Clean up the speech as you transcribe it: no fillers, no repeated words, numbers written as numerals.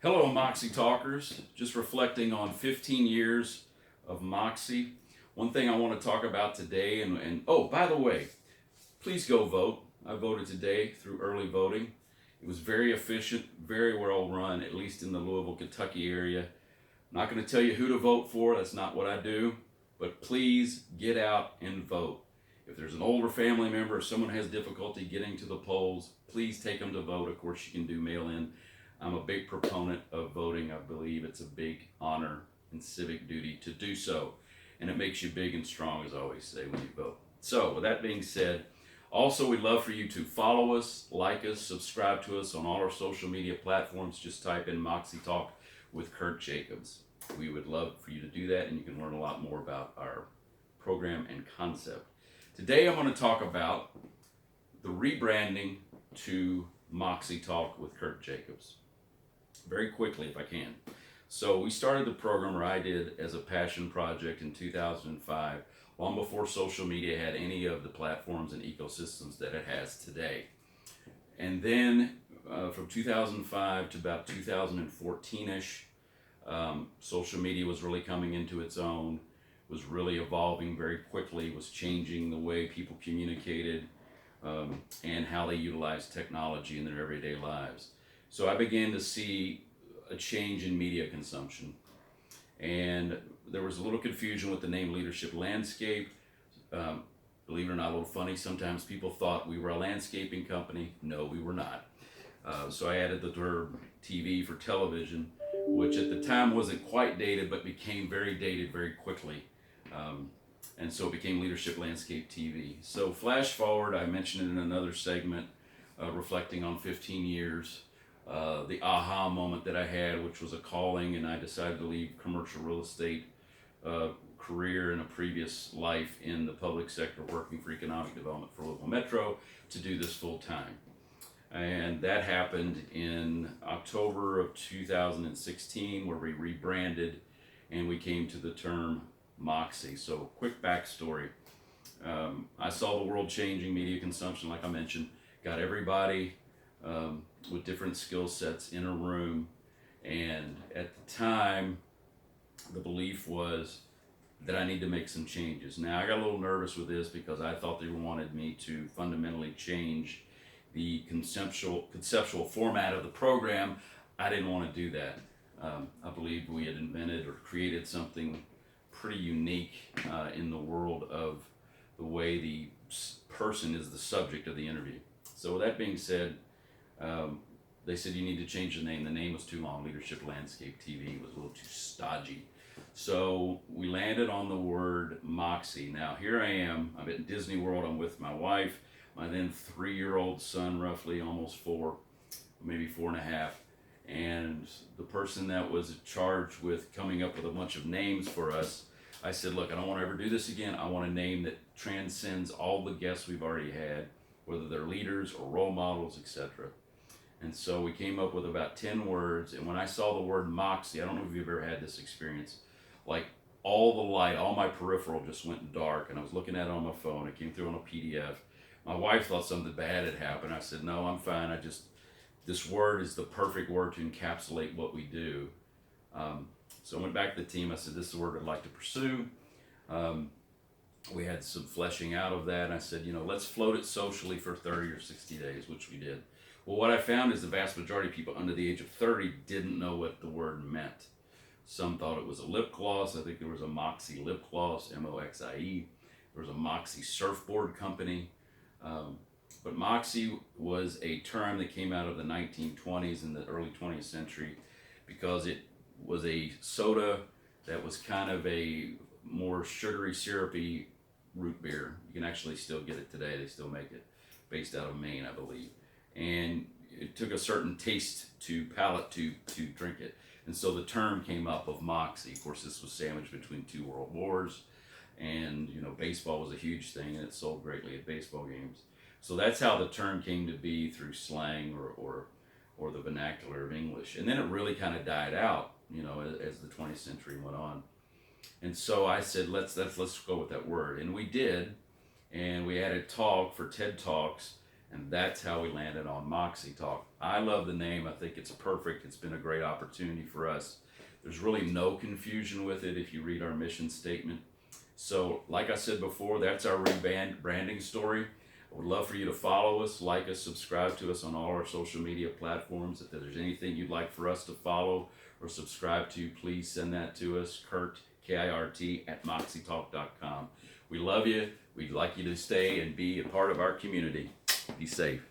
Hello, Moxie Talkers. Just reflecting on 15 years of Moxie. One thing I want to talk about today, and oh, by the way, please go vote. I voted today through early voting. It was very efficient, very well run, at least in the Louisville, Kentucky area. I'm not going to tell you who to vote for, that's not what I do, but please get out and vote. If there's an older family member or someone has difficulty getting to the polls, please take them to vote. Of course, you can do mail in. I'm a big proponent of voting. I believe it's a big honor and civic duty to do so. And it makes you big and strong, as I always say, when you vote. So, with that being said, also we'd love for you to follow us, like us, subscribe to us on all our social media platforms. Just type in MoxieTalk with Kirt Jacobs. We would love for you to do that, and you can learn a lot more about our program and concept. Today I'm going to talk about the rebranding to MoxieTalk with Kirt Jacobs. Very quickly, if I can. So we started the program, or I did, as a passion project in 2005, long before social media had any of the platforms and ecosystems that it has today. And then from 2005 to about 2014-ish, social media was really coming into its own, was really evolving very quickly, was changing the way people communicated and how they utilized technology in their everyday lives. So I began to see a change in media consumption. And there was a little confusion with the name Leadership Landscape. Believe it or not, a little funny, sometimes people thought we were a landscaping company. No, we were not. So I added the term TV for television, which at the time wasn't quite dated, but became very dated very quickly. And so it became Leadership Landscape TV. So flash forward, I mentioned it in another segment, reflecting on 15 years. The aha moment that I had, which was a calling, and I decided to leave commercial real estate career in a previous life in the public sector, working for economic development for Louisville Metro, to do this full time. And that happened in October of 2016, where we rebranded and we came to the term Moxie. So quick backstory. I saw the world changing media consumption, like I mentioned, got everybody with different skill sets in a room, and at the time the belief was that I need to make some changes. Now I got a little nervous with this because I thought they wanted me to fundamentally change the conceptual format of the program. I didn't want to do that. I believed we had invented or created something pretty unique in the world of the way the person is the subject of the interview. So with that being said, they said you need to change the name. The name was too long. Leadership Landscape TV was a little too stodgy. So we landed on the word Moxie. Now here I am. I'm at Disney World. I'm with my wife, my then 3-year-old son, roughly almost 4, maybe 4.5. And the person that was charged with coming up with a bunch of names for us, I said, look, I don't want to ever do this again. I want a name that transcends all the guests we've already had, whether they're leaders or role models, etc. And so we came up with about 10 words. And when I saw the word Moxie, I don't know if you've ever had this experience, like all the light, all my peripheral just went dark. And I was looking at it on my phone. It came through on a PDF. My wife thought something bad had happened. I said, no, I'm fine. This word is the perfect word to encapsulate what we do. So I went back to the team. I said, this is the word I'd like to pursue. We had some fleshing out of that. And I said, let's float it socially for 30 or 60 days, which we did. Well, what I found is the vast majority of people under the age of 30 didn't know what the word meant. Some thought it was a lip gloss. I think there was a Moxie lip gloss, M-O-X-I-E. There was a Moxie surfboard company. But Moxie was a term that came out of the 1920s and the early 20th century because it was a soda that was kind of a more sugary, syrupy root beer. You can actually still get it today. They still make it, based out of Maine, I believe. And it took a certain taste to palate to drink it. And so the term came up of Moxie. Of course, this was sandwiched between 2 world wars. And, baseball was a huge thing, and it sold greatly at baseball games. So that's how the term came to be, through slang or the vernacular of English. And then it really kind of died out, as the 20th century went on. And so I said, let's go with that word. And we did. And we added talk for TED Talks. And that's how we landed on MoxieTalk. I love the name. I think it's perfect. It's been a great opportunity for us. There's really no confusion with it if you read our mission statement. So, like I said before, that's our rebranding story. I would love for you to follow us, like us, subscribe to us on all our social media platforms. If there's anything you'd like for us to follow or subscribe to, please send that to us, Kirt, K-I-R-T, @MoxieTalk.com. We love you. We'd like you to stay and be a part of our community. Be safe.